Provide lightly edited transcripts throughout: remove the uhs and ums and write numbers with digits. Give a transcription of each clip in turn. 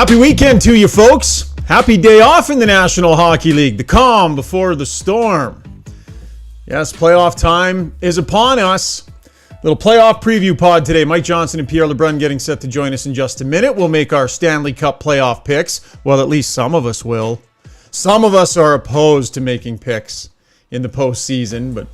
Happy weekend to you, folks. Happy day off in the National Hockey League. The calm before the storm. Yes, playoff time is upon us. Little playoff preview pod today. Mike Johnson and Pierre LeBrun getting set to join us in just a minute. We'll make our Stanley Cup playoff picks. Well, at least some of us will. Some of us are opposed to making picks in the postseason, but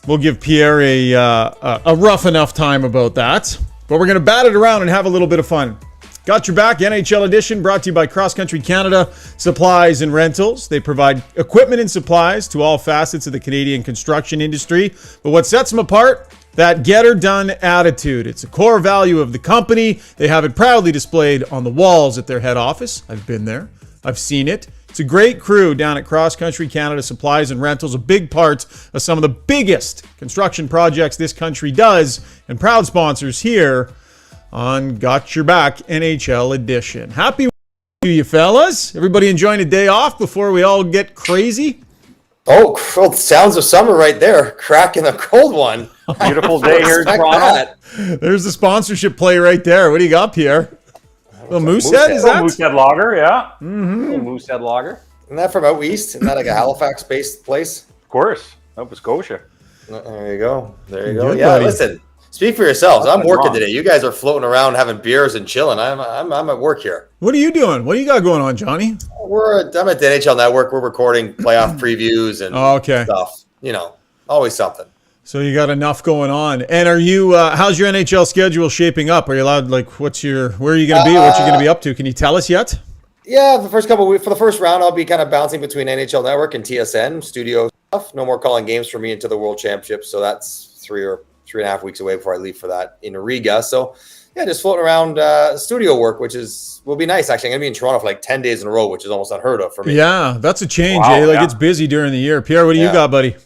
we'll give Pierre a rough enough time about that. But we're going to bat it around and have a little bit of fun. Got Your Back NHL edition brought to you by Cross Country Canada Supplies and Rentals. They provide equipment and supplies to all facets of the Canadian construction industry. But what sets them apart? That get-her-done attitude. It's a core value of the company. They have it proudly displayed on the walls at their head office. I've been there. I've seen it. It's a great crew down at Cross Country Canada Supplies and Rentals, a big part of some of the biggest construction projects this country does, and proud sponsors here on Got Your Back NHL edition. Happy to you, fellas. Everybody enjoying a day off before we all get crazy? Oh, sounds of summer right there. Cracking a cold one. Beautiful day here in Toronto. There's the sponsorship play right there. What do you got, Pierre? Little Moosehead, is that? Moosehead Lager, yeah. Moosehead Lager. Isn't that from out east? Isn't that like a Halifax-based place? Of course. Nova Scotia. There you go. There you go. Good, Yeah, buddy. Listen. Speak for yourselves. I'm working wrong. today. You guys are floating around having beers and chilling. I'm at work here. What are you doing? What do you got going on, Johnny? I'm at the NHL Network. We're recording playoff previews and stuff. You know, always something. So you got enough going on. And are you? How's your NHL schedule shaping up? Are you allowed? Like, where are you going to be? What you going to be up to? Can you tell us yet? Yeah, the first couple of weeks for the first round, I'll be kind of bouncing between NHL Network and TSN studio stuff. No more calling games for me until the World Championship. So that's 3.5 weeks away before I leave for that in Riga. So yeah, just floating around studio work, which will be nice. Actually, I'm gonna be in Toronto for like 10 days in a row, which is almost unheard of for me. Yeah, that's a change. Wow, eh? Like yeah. it's busy during the year. Pierre, what do you got, buddy?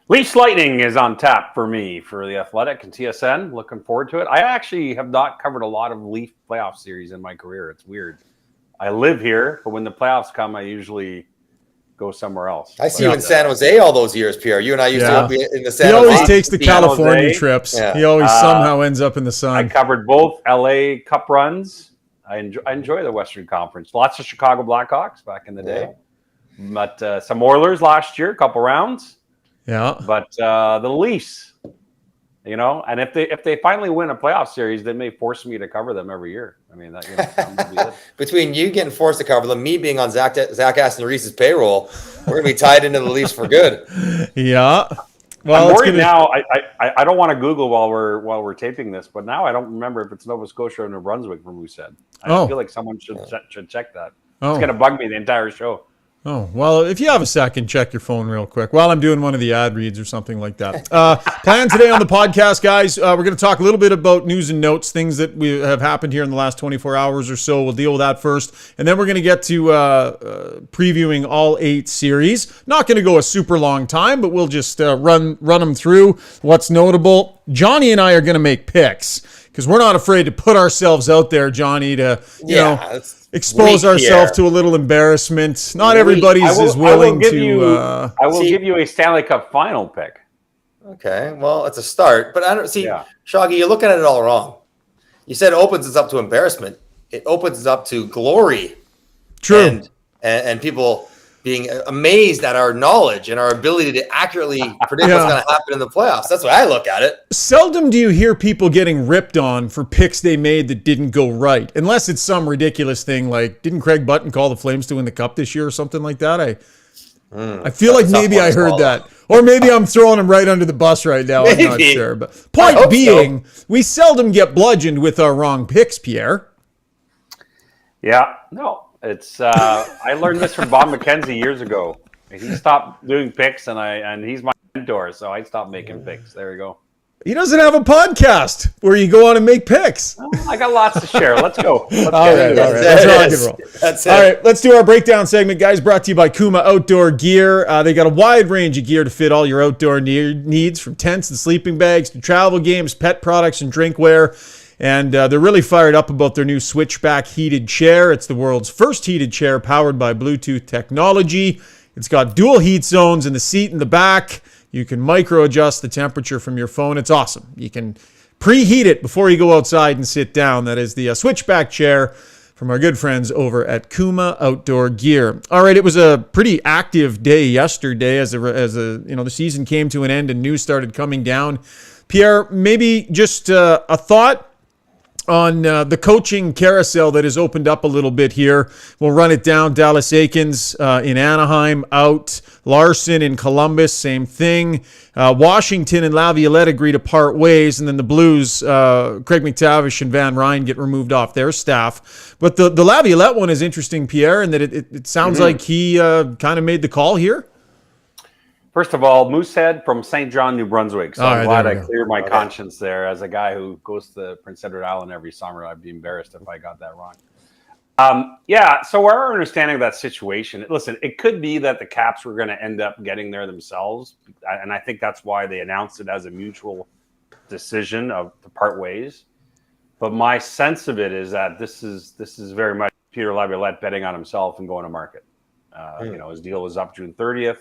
Leafs Lightning is on tap for me for the Athletic and TSN. Looking forward to it. I actually have not covered a lot of Leaf playoff series in my career. It's weird. I live here, but when the playoffs come, I usually go somewhere else. I see you in San Jose all those years, Pierre. You and I used to be in the San He Jose. always takes the San California Jose. trips. Yeah. He always somehow ends up in the sun. I covered both LA Cup runs. I enjoy the Western Conference. Lots of Chicago Blackhawks back in the day. But some Oilers last year, a couple rounds. Yeah. But the Leafs, and if they finally win a playoff series, they may force me to cover them every year. I mean, that would be it. Between you getting forced to cover them, me being on Zach Aston Reese's payroll, we're going to be tied into the Leafs for good. Yeah. Well, I'm worried now. I don't want to Google while we're taping this, but now I don't remember if it's Nova Scotia or New Brunswick from Moosehead. I feel like someone should check that. It's going to bug me the entire show. Oh, well, if you have a second, check your phone real quick while I'm doing one of the ad reads or something like that. Plan today on the podcast, guys. We're going to talk a little bit about news and notes, things that have happened here in the last 24 hours or so. We'll deal with that first. And then we're going to get to previewing all 8 series. Not going to go a super long time, but we'll just run them through. What's notable, Johnny and I are going to make picks because we're not afraid to put ourselves out there, Johnny, to, expose ourselves to a little embarrassment. Not everybody's as willing to. I will give you a Stanley Cup final pick. Okay, well, it's a start, but I don't see, Shoggy, you're looking at it all wrong. You said it opens us up to embarrassment. It opens us up to glory. True. And people being amazed at our knowledge and our ability to accurately predict what's going to happen in the playoffs. That's the way I look at it. Seldom do you hear people getting ripped on for picks they made that didn't go right, unless it's some ridiculous thing like, didn't Craig Button call the Flames to win the Cup this year or something like that? I feel like maybe I heard that. Or maybe I'm throwing him right under the bus right now. I'm not sure. But point being, we seldom get bludgeoned with our wrong picks, Pierre. Yeah, no. It's I learned this from Bob McKenzie years ago. He stopped doing picks, and he's my mentor, so I stopped making picks. There you go. He doesn't have a podcast where you go on and make picks. Oh, I got lots to share. Let's go. All right. Let's rock and roll. That's it. All right, let's do our breakdown segment, guys. Brought to you by Kuma Outdoor Gear. They got a wide range of gear to fit all your outdoor needs, from tents and sleeping bags to travel games, pet products, and drinkware. And they're really fired up about their new Switchback heated chair. It's the world's first heated chair powered by Bluetooth technology. It's got dual heat zones in the seat in the back. You can micro adjust the temperature from your phone. It's awesome. You can preheat it before you go outside and sit down. That is the switchback chair from our good friends over at Kuma Outdoor Gear. All right, it was a pretty active day yesterday as the season came to an end and news started coming down. Pierre, maybe just a thought on the coaching carousel that has opened up a little bit here. We'll run it down. Dallas Eakins in Anaheim out. Larson in Columbus, same thing. Washington and Laviolette agree to part ways, and then the Blues, Craig McTavish and Van Ryn get removed off their staff. But the Laviolette one is interesting, Pierre, in that it sounds like he kind of made the call here. First of all, Moosehead from St. John, New Brunswick. So I'm glad I cleared my conscience there. As a guy who goes to Prince Edward Island every summer, I'd be embarrassed if I got that wrong. So our understanding of that situation, listen, it could be that the Caps were going to end up getting there themselves. And I think that's why they announced it as a mutual decision to part ways. But my sense of it is that this is very much Peter Laviolette betting on himself and going to market. His deal was up June 30th.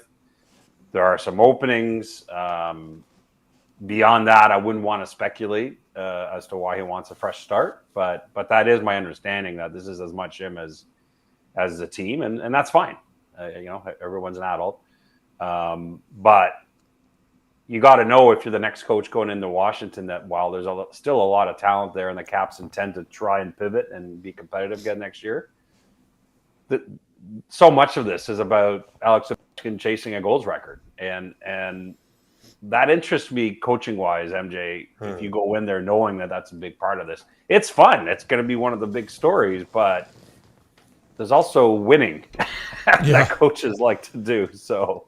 There are some openings. Beyond that, I wouldn't want to speculate as to why he wants a fresh start. But that is my understanding, that this is as much him as the team, and that's fine. Everyone's an adult. But you got to know, if you're the next coach going into Washington, that while there's still a lot of talent there and the Caps intend to try and pivot and be competitive again next year, so much of this is about Alex Ovechkin chasing a goals record. And that interests me coaching wise, MJ. If you go in there knowing that that's a big part of this, it's fun. It's going to be one of the big stories, but there's also winning that coaches like to do. So,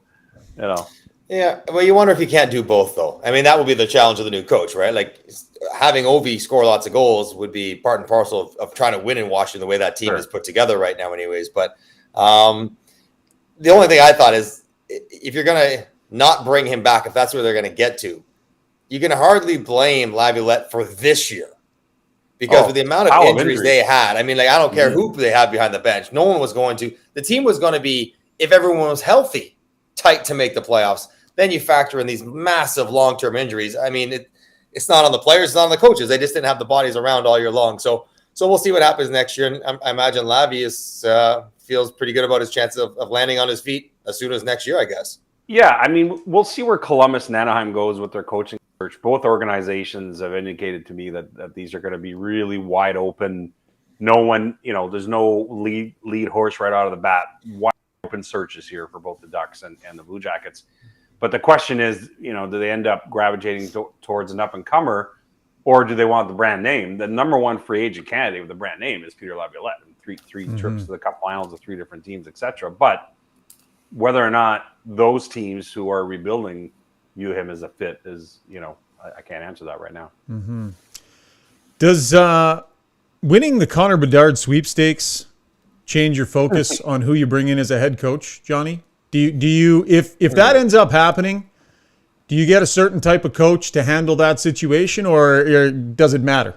Yeah, well, you wonder if you can't do both, though. I mean, that would be the challenge of the new coach, right? Like, having Ovi score lots of goals would be part and parcel of trying to win in Washington, the way that team is put together right now anyways. But the only thing I thought is, if you're going to not bring him back, if that's where they're going to get to, you can hardly blame Laviolette for this year. Because with the amount of injuries they had, I mean, like, I don't care who they had behind the bench. No one was going to. The team was going to be, if everyone was healthy, tight to make the playoffs. Then you factor in these massive long-term injuries. I mean, it's not on the players, it's not on the coaches. They just didn't have the bodies around all year long. So we'll see what happens next year. And I imagine Lavi feels pretty good about his chance of landing on his feet as soon as next year, I guess. Yeah, I mean, we'll see where Columbus and Anaheim goes with their coaching search. Both organizations have indicated to me that these are going to be really wide open. No one, there's no lead horse right out of the bat. Wide open searches here for both the Ducks and the Blue Jackets. But the question is, do they end up gravitating towards an up-and-comer, or do they want the brand name? The number one free agent candidate with the brand name is Peter Laviolette. Three trips to the Cup Finals with 3 different teams, etc. But whether or not those teams who are rebuilding view him as a fit is, I can't answer that right now. Mm-hmm. Does winning the Connor Bedard sweepstakes change your focus on who you bring in as a head coach, Johnny? Do you if that ends up happening, do you get a certain type of coach to handle that situation, or does it matter?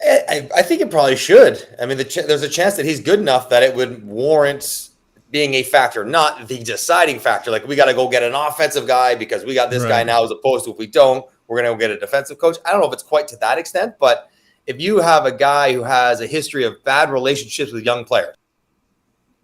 I think it probably should. I mean, there's a chance that he's good enough that it would warrant being a factor, not the deciding factor. Like, we got to go get an offensive guy because we got this guy now, as opposed to, if we don't, we're going to go get a defensive coach. I don't know if it's quite to that extent, but if you have a guy who has a history of bad relationships with young players,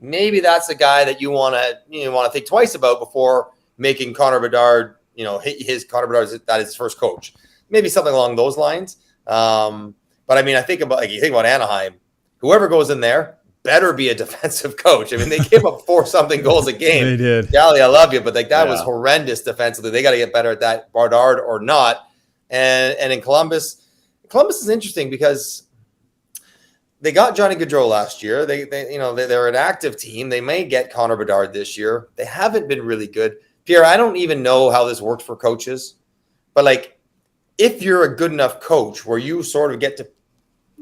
maybe that's the guy that you want to think twice about before making Connor Bedard, Connor Bedard that is his first coach. Maybe something along those lines. But I mean, you think about Anaheim, whoever goes in there better be a defensive coach. I mean, they gave up 4-something goals a game. They did. Golly, I love you, but that was horrendous defensively. They got to get better at that, Bedard or not. And in Columbus is interesting because they got Johnny Gaudreau last year. They're an active team. They may get Connor Bedard this year. They haven't been really good. Pierre, I don't even know how this works for coaches, but if you're a good enough coach where you sort of get to,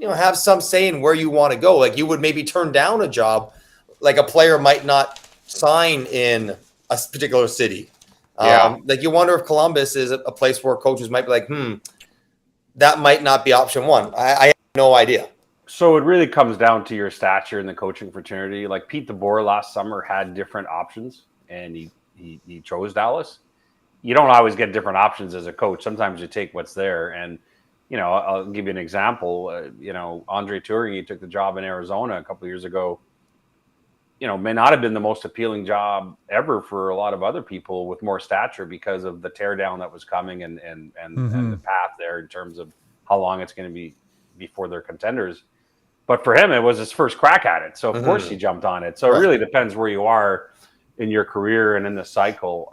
have some say in where you want to go, you would maybe turn down a job, like a player might not sign in a particular city. You wonder if Columbus is a place where coaches might be like, that might not be option one. I have no idea. So it really comes down to your stature in the coaching fraternity. Like, Pete DeBoer last summer had different options, and he chose Dallas. you don't always get different options as a coach. Sometimes you take what's there. And, I'll give you an example. Andre Tourigny took the job in Arizona a couple of years ago. May not have been the most appealing job ever for a lot of other people with more stature because of the teardown that was coming and the path there in terms of how long it's going to be before they're contenders. But for him, it was his first crack at it. So, of course, he jumped on it. So, it really depends where you are in your career and in the cycle.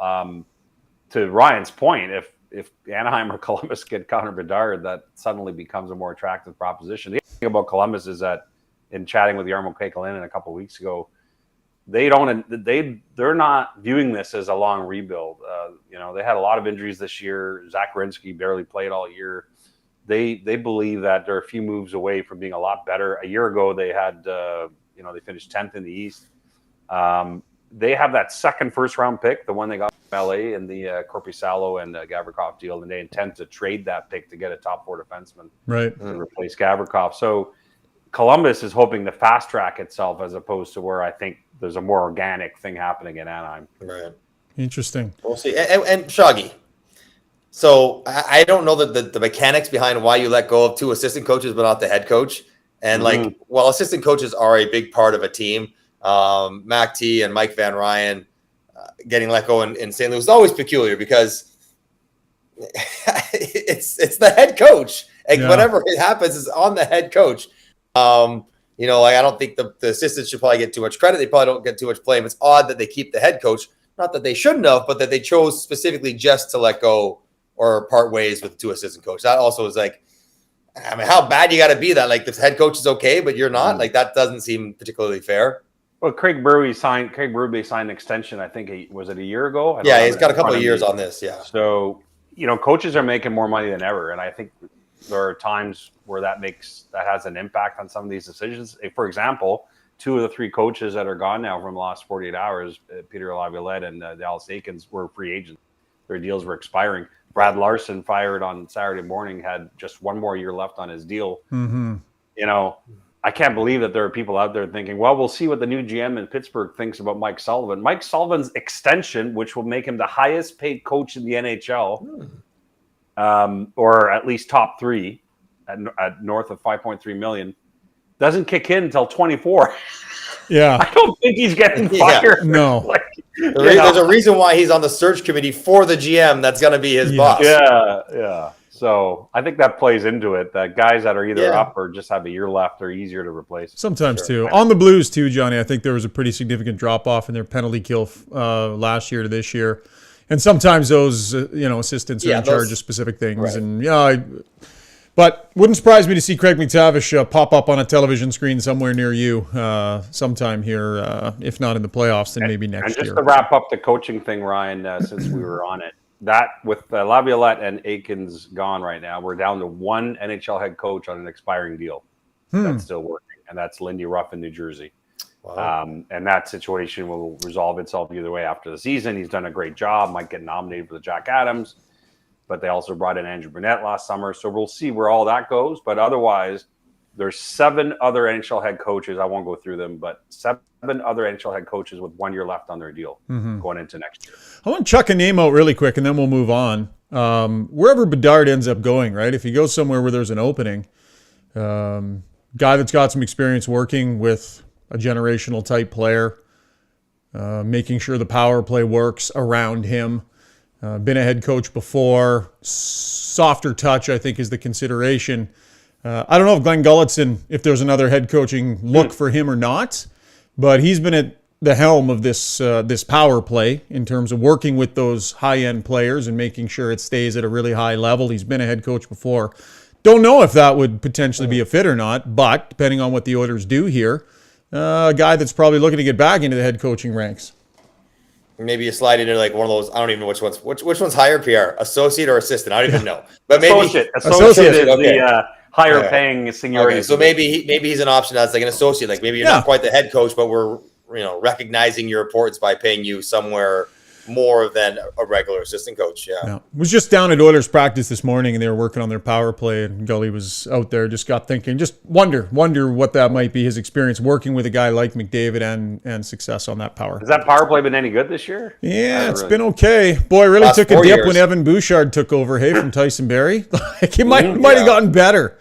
To Ryan's point, if Anaheim or Columbus get Connor Bedard, that suddenly becomes a more attractive proposition. The thing about Columbus is that, in chatting with Jarmo Kekalainen a couple of weeks ago, they're not viewing this as a long rebuild. They had a lot of injuries this year. Zach Werenski barely played all year. They believe that they're a few moves away from being a lot better. A year ago, they had they finished 10th in the East. They have that second first-round pick, the one they got from LA in the Korpisalo and Gavrikov deal, and they intend to trade that pick to get a top-4 defenseman to replace Gavrikov. So Columbus is hoping to fast-track itself as opposed to where I think there's a more organic thing happening in Anaheim. Right. Interesting. We'll see. And Shaggy, so I don't know the mechanics behind why you let go of 2 assistant coaches but not the head coach. And while assistant coaches are a big part of a team, Mac T and Mike Van Ryan getting let go in St. Louis is always peculiar because it's the head coach. Whatever it happens is on the head coach. I don't think the assistants should probably get too much credit. They probably don't get too much blame. It's odd that they keep the head coach. Not that they shouldn't have, but that they chose specifically just to let go or part ways with the 2 assistant coaches. That also is how bad you got to be that the head coach is okay, but you're not. That doesn't seem particularly fair. Well, Craig Berube signed an extension. I think was it a year ago? Yeah, he's got a couple of years on this. Yeah. So coaches are making more money than ever, and I think there are times where that has an impact on some of these decisions. For example, 2 of the 3 coaches that are gone now from the last 48 hours, Peter Laviolette and Dallas Eakins, were free agents. Their deals were expiring. Brad Larson, fired on Saturday morning, had just 1 more year left on his deal. Mm-hmm. I can't believe that there are people out there thinking, well, we'll see what the new GM in Pittsburgh thinks about Mike Sullivan. Mike Sullivan's extension, which will make him the highest paid coach in the NHL, or at least top 3 at north of $5.3 million, doesn't kick in until 24. Yeah. I don't think he's getting fired. Yeah. No. There's a reason why he's on the search committee for the GM. That's going to be his boss. Yeah. So I think that plays into it, that guys that are either up or just have a year left are easier to replace. Sometimes too. On the Blues too, Johnny, I think there was a pretty significant drop-off in their penalty kill last year to this year. And sometimes those, assistants are in charge of specific things. Right. And but wouldn't surprise me to see Craig McTavish pop up on a television screen somewhere near you sometime here, if not in the playoffs, then maybe next year. And just to wrap up the coaching thing, Ryan, since we were on it, that with Laviolette and Eakins gone right now, we're down to 1 NHL head coach on an expiring deal that's still working, and that's Lindy Ruff in New Jersey. Wow. And that situation will resolve itself either way after the season. He's done a great job, might get nominated for the Jack Adams, but they also brought in Andrew Burnett last summer. So we'll see where all that goes. But otherwise, there's 7 other NHL head coaches. I won't go through them, but 7 other NHL head coaches with 1 year left on their deal going into next year. I want to chuck a name out really quick, and then we'll move on. Wherever Bedard ends up going, right? If he goes somewhere where there's an opening, guy that's got some experience working with a generational type player, making sure the power play works around him. Been a head coach before. Softer touch, I think, is the consideration. I don't know if Glenn Gulletson, if there's another head coaching look for him or not, but he's been at the helm of this power play in terms of working with those high-end players and making sure it stays at a really high level. He's been a head coach before. Don't know if that would potentially be a fit or not, but depending on what the Oilers do here, a guy that's probably looking to get back into the head coaching ranks. Maybe you slide into one of those. I don't even know which one's higher, Pierre, associate or assistant. I don't even know. But maybe associate is the higher paying seniority. Okay. So maybe he's an option that's an associate. Maybe you're not quite the head coach, but we're recognizing your importance by paying you somewhere more than a regular assistant coach. Yeah. Was just down at Oilers practice this morning, and they were working on their power play, and Gully was out there. Just got thinking, just wonder what that might be, his experience working with a guy like McDavid and success on that power. Has that power play been any good this year? Yeah, it's been okay. Boy, really took a dip when Evan Bouchard took over. Hey, from Tyson Barrie, like he might have gotten better.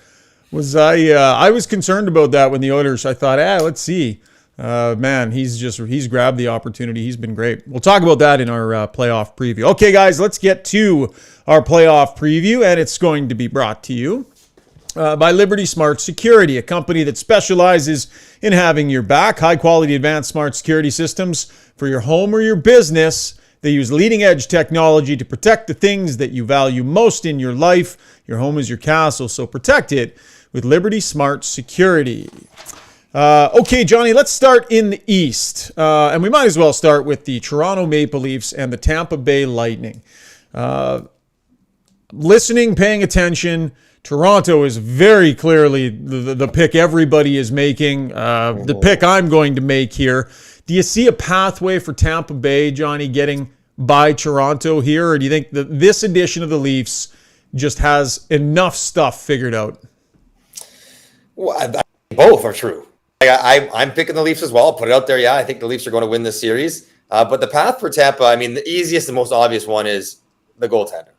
I was concerned about that when the Oilers. I thought, let's see. Man, he's grabbed the opportunity. He's been great. We'll talk about that in our playoff preview. Okay, guys, let's get to our playoff preview, and it's going to be brought to you by Liberty Smart Security, a company that specializes in having your back. High-quality advanced smart security systems for your home or your business. They use leading-edge technology to protect the things that you value most in your life. Your home is your castle, so protect it with Liberty Smart Security. Okay, Johnny, let's start in the East. And we might as well start with the Toronto Maple Leafs and the Tampa Bay Lightning. Listening, paying attention, Toronto is very clearly the pick everybody is making. The pick I'm going to make here. Do you see a pathway for Tampa Bay, Johnny, getting by Toronto here? Or do you think that this edition of the Leafs just has enough stuff figured out? Well, I think both are true. I'm picking the Leafs as well. I'll put it out there. Yeah, I think the Leafs are going to win this series. But the path for Tampa, I mean, the easiest and most obvious one is the goaltender.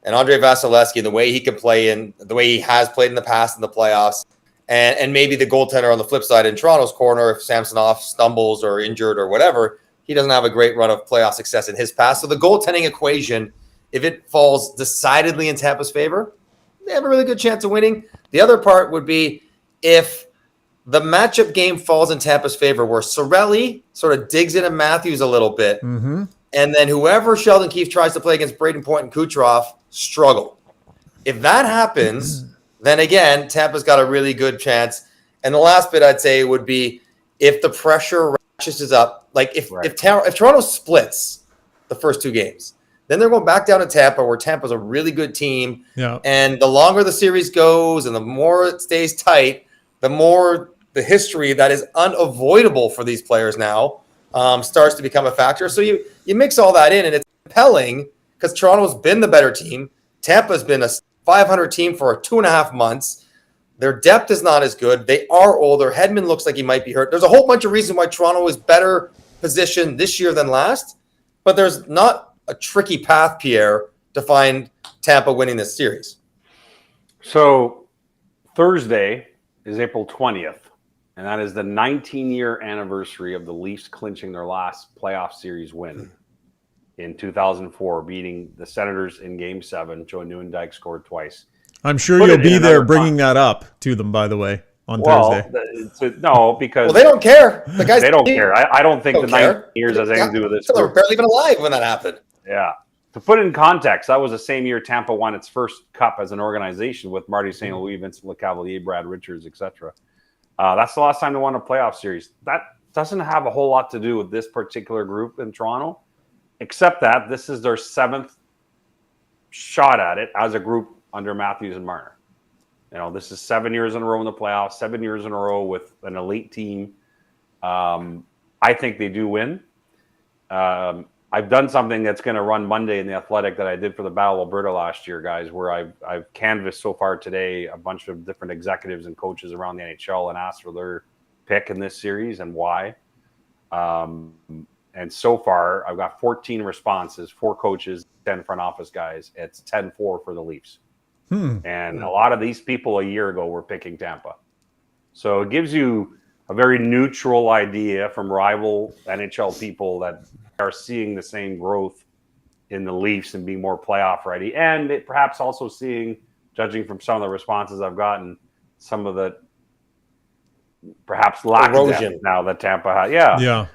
And Andrei Vasilevskiy, the way he can play and the way he has played in the past in the playoffs, and maybe the goaltender on the flip side in Toronto's corner, if Samsonov stumbles or injured or whatever, he doesn't have a great run of playoff success in his past. So the goaltending equation, if it falls decidedly in Tampa's favor, they have a really good chance of winning. The other part would be if the matchup game falls in Tampa's favor, where Cirelli sort of digs into Matthews a little bit, and then whoever Sheldon Keefe tries to play against Braden Point and Kucherov struggle. If that happens, then again, Tampa's got a really good chance. And the last bit I'd say would be if the pressure ratchets up, like if Toronto splits the first two games, then they're going back down to Tampa, where Tampa's a really good team. Yeah. And the longer the series goes and the more it stays tight, the more the history that is unavoidable for these players now starts to become a factor. So you mix all that in, and it's compelling because Toronto's been the better team. Tampa's been a 500 team for 2.5 months. Their depth is not as good. They are older. Hedman looks like he might be hurt. There's a whole bunch of reasons why Toronto is better positioned this year than last, but there's not a tricky path, Pierre, to find Tampa winning this series. So Thursday is April 20th, and that is the 19-year anniversary of the Leafs clinching their last playoff series win in 2004, beating the Senators in Game 7. Joe Nieuwendyk scored twice. I'm sure you'll be there bringing that up to them, by the way, on Thursday. No, because they don't care. The guys they don't care. I don't think the 19 years has anything to do with this. They were barely even alive when that happened. Yeah. To put it in context, that was the same year Tampa won its first cup as an organization with Marty St. Louis, Vincent Lecavalier, Brad Richards, etc. That's the last time they won a playoff series. That doesn't have a whole lot to do with this particular group in Toronto, except that this is their 7th shot at it as a group under Matthews and Marner. You know, this is 7 years in a row in the playoffs, 7 years in a row with an elite team. I think they do win. I've done something that's going to run Monday in the Athletic that I did for the Battle of Alberta last year, guys, where I've canvassed so far today a bunch of different executives and coaches around the NHL and asked for their pick in this series and why. And so far, I've got 14 responses, 4 coaches, 10 front office guys. It's 10-4 for the Leafs. And a lot of these people a year ago were picking Tampa. So it gives you a very neutral idea from rival NHL people that are seeing the same growth in the Leafs and being more playoff ready. And perhaps also seeing, judging from some of the responses I've gotten, some of the perhaps lack of depth now that Tampa has. Yeah.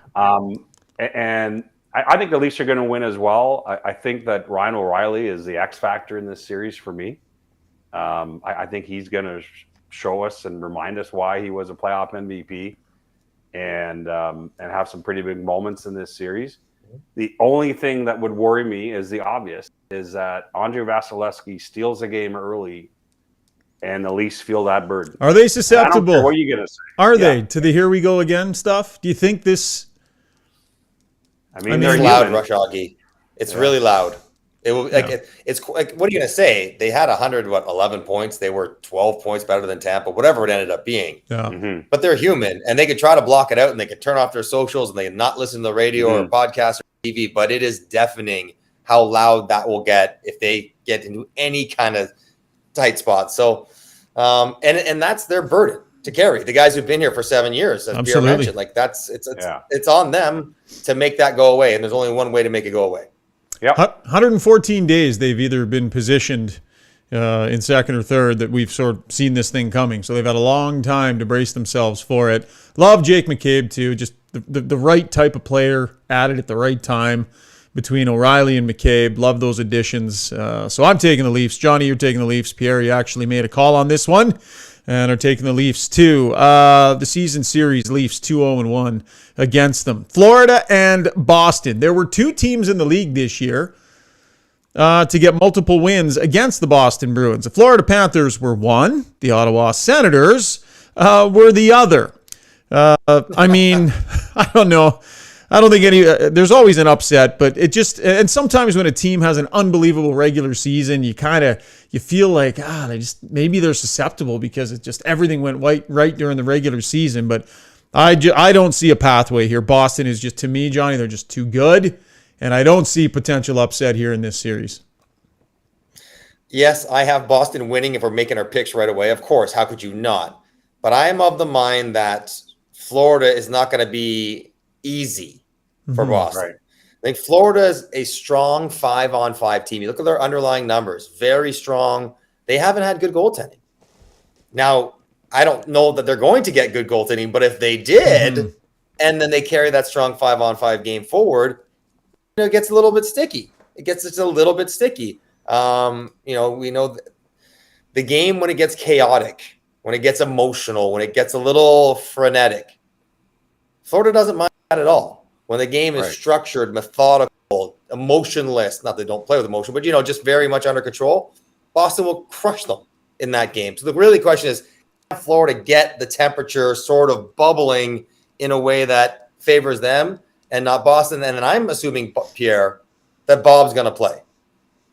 And I think the Leafs are going to win as well. I think that Ryan O'Reilly is the X factor in this series for me. I think he's going to show us and remind us why he was a playoff MVP and have some pretty big moments in this series. The only thing that would worry me is the obvious, is that Andrei Vasilevskiy steals a game early and the Leafs feel that burden. Are they susceptible? I don't care what are you going to say? Are they to the here we go again stuff? Do you think this... I mean they're loud, Rishaug. It's really loud. It will it's like, what are you gonna say? They had 11 points. They were 12 points better than Tampa, whatever it ended up being. Yeah. But they're human, and they could try to block it out, and they could turn off their socials, and they can not listen to the radio or podcast or TV. But it is deafening how loud that will get if they get into any kind of tight spot. So, and that's their burden to carry. The guys who've been here for 7 years, as Pierre mentioned, like it's on them to make that go away, and there's only one way to make it go away. Yep. 114 days they've either been positioned in second or third that we've sort of seen this thing coming. So they've had a long time to brace themselves for it. Love Jake McCabe too. Just the right type of player added at the right time between O'Reilly and McCabe. Love those additions. So I'm taking the Leafs. Johnny, you're taking the Leafs. Pierre, you actually made a call on this one and are taking the Leafs too. The season series, Leafs 2-0-1 against them. Florida and Boston. There were two teams in the league this year to get multiple wins against the Boston Bruins. The Florida Panthers were one. The Ottawa Senators were the other. I mean, I don't know. I don't think there's always an upset, but it just, and sometimes when a team has an unbelievable regular season, you feel like, maybe they're susceptible because it just, everything went right during the regular season. But I don't see a pathway here. Boston is just, to me, Johnny, they're just too good. And I don't see potential upset here in this series. Yes, I have Boston winning if we're making our picks right away. Of course, how could you not? But I am of the mind that Florida is not going to be easy for Boston. Right. I think Florida is a strong 5-on-5 team. You look at their underlying numbers, very strong. They haven't had good goaltending. Now, I don't know that they're going to get good goaltending, but if they did, and then they carry that strong 5-on-5 game forward, it gets a little bit sticky. We know the game when it gets chaotic, when it gets emotional, when it gets a little frenetic, Florida doesn't mind that at all. When the game is structured, methodical, emotionless, not that they don't play with emotion, but, just very much under control, Boston will crush them in that game. So the really question is, can Florida get the temperature sort of bubbling in a way that favors them and not Boston? And then I'm assuming, Pierre, that Bob's going to play.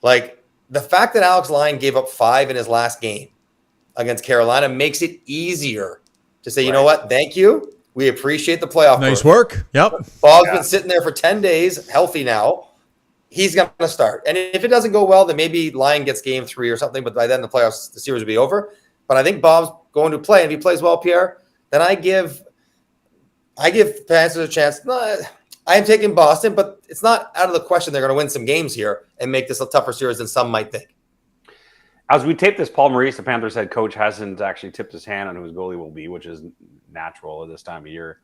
Like, the fact that Alex Lyon gave up 5 in his last game against Carolina makes it easier to say, you know what, thank you. We appreciate the playoff. Nice work. Yep. Bob's been sitting there for 10 days, healthy now. He's going to start. And if it doesn't go well, then maybe Lyon gets game 3 or something, but by then the series will be over. But I think Bob's going to play. And if he plays well, Pierre, then I give Panthers a chance. No, I am taking Boston, but it's not out of the question they're going to win some games here and make this a tougher series than some might think. As we tape this, Paul Maurice, the Panthers head coach, hasn't actually tipped his hand on who his goalie will be, which is natural at this time of year.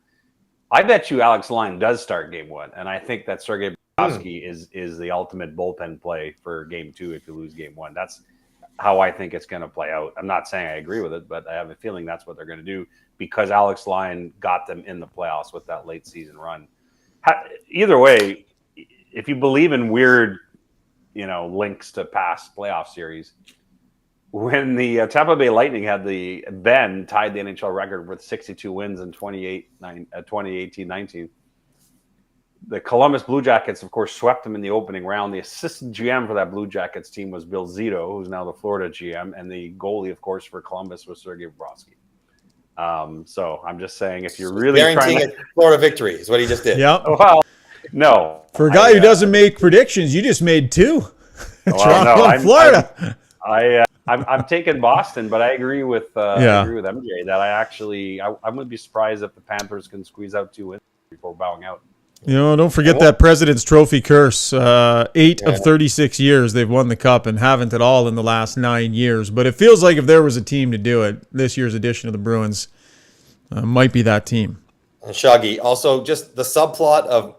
I bet you Alex Lyon does start game 1, and I think that Sergei Bobrovsky is the ultimate bullpen play for game 2 if you lose game 1. That's how I think it's going to play out. I'm not saying I agree with it, but I have a feeling that's what they're going to do because Alex Lyon got them in the playoffs with that late season run. Either way, if you believe in weird, links to past playoff series, when the Tampa Bay Lightning tied the NHL record with 62 wins in 2018-19, the Columbus Blue Jackets, of course, swept them in the opening round. The assistant GM for that Blue Jackets team was Bill Zito, who's now the Florida GM, and the goalie, of course, for Columbus was Sergei Bobrovsky. So I'm just saying, if you're really guaranteeing a Florida victory is what he just did. Yep. Well, no. For a guy who doesn't make predictions, you just made 2. Florida. I'm taking Boston, but I agree with MJ that I would be surprised if the Panthers can squeeze out 2 wins before bowing out. Don't forget that President's Trophy curse. 8 of 36 years they've won the Cup and haven't at all in the last 9 years. But it feels like if there was a team to do it, this year's edition of the Bruins might be that team. And Shaggy, also just the subplot of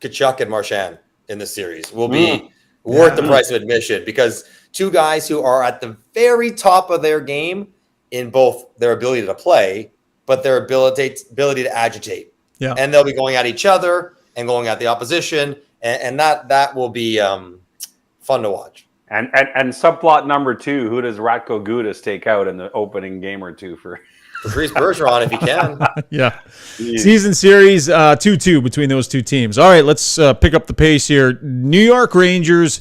Tkachuk and Marchand in the series will be worth the price of admission, because 2 guys who are at the very top of their game in both their ability to play, but their ability to agitate. Yeah. And they'll be going at each other and going at the opposition, and that will be fun to watch. And subplot number 2, who does Ratko Gudas take out in the opening game or 2 for Patrice Bergeron if he can. Yeah. Season series 2-2 between those two teams. All right, let's pick up the pace here. New York Rangers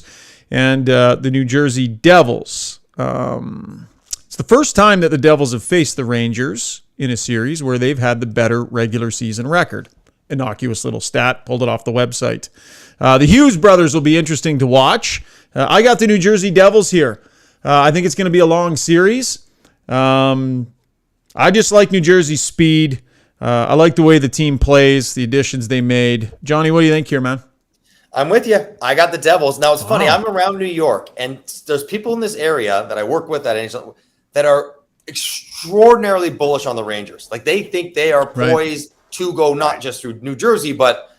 and the New Jersey Devils. It's the first time that the Devils have faced the Rangers in a series where they've had the better regular season record. Innocuous little stat, pulled it off the website. The Hughes brothers will be interesting to watch. I got the New Jersey Devils here. I think it's going to be a long series. I just like New Jersey's speed. I like the way the team plays, the additions they made. Johnny, what do you think here, man? I'm with you. I got the Devils. Now, it's funny. I'm around New York, and there's people in this area that I work with that are extraordinarily bullish on the Rangers. Like, they think they are poised to go not just through New Jersey, but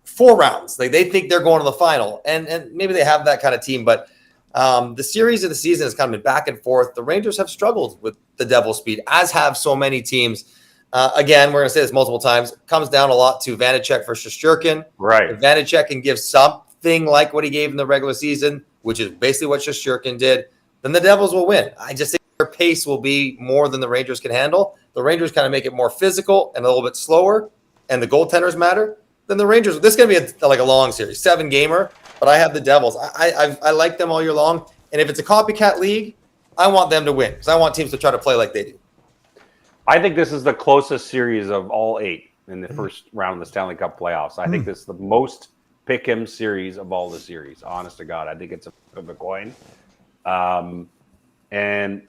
4 rounds. Like, they think they're going to the final, and maybe they have that kind of team. But the series of the season has kind of been back and forth. The Rangers have struggled with the Devils' speed, as have so many teams. Again, we're going to say this multiple times. It comes down a lot to Vanacek versus Shesterkin. Right. If Vanacek can give something like what he gave in the regular season, which is basically what Shesterkin did, then the Devils will win. I just think their pace will be more than the Rangers can handle. The Rangers kind of make it more physical and a little bit slower, and the goaltenders matter. Then the Rangers, this is going to be like a long series, 7-gamer, but I have the Devils. I like them all year long, and if it's a copycat league, I want them to win because I want teams to try to play like they do. I think this is the closest series of all 8 in the first round of the Stanley Cup playoffs. I think this is the most pick-em series of all the series. Honest to God, I think it's a bit of a coin. And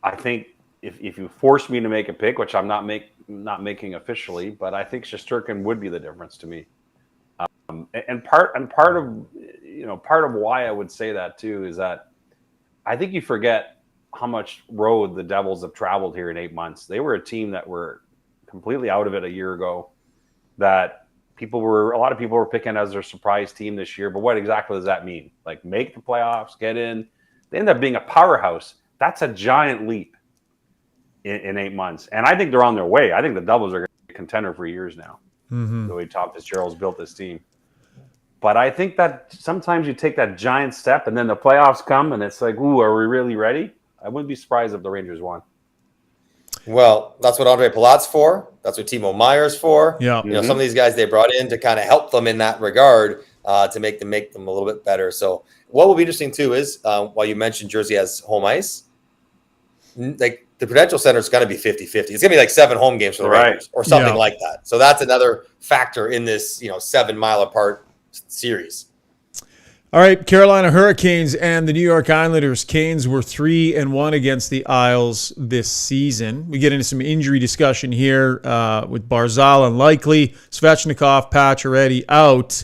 I think if you force me to make a pick, which I'm not making officially, but I think Shesterkin would be the difference to me. And part of why I would say that too is that I think you forget how much road the Devils have traveled here in 8 months. They were a team that were completely out of it a year ago, that a lot of people were picking as their surprise team this year. But what exactly does that mean? Like, make the playoffs, get in. They end up being a powerhouse. That's a giant leap in 8 months. And I think they're on their way. I think the Devils are going to be a contender for years now, the way Tom Fitzgerald's built this team. But I think that sometimes you take that giant step and then the playoffs come and it's like, ooh, are we really ready? I wouldn't be surprised if the Rangers won. Well, that's what Andre Palat's for. That's what Timo Meyer's for. Yeah. Some of these guys they brought in to kind of help them in that regard to make them a little bit better. So what will be interesting too is while you mentioned Jersey has home ice, like the Prudential Center is going to be 50-50. It's going to be like 7 home games for the Rangers or something like that. So that's another factor in this 7 mile apart series. All right, Carolina Hurricanes and the New York Islanders. Canes were 3-1 against the Isles this season. We get into some injury discussion here with Barzal unlikely, Svechnikov, Pacioretty out.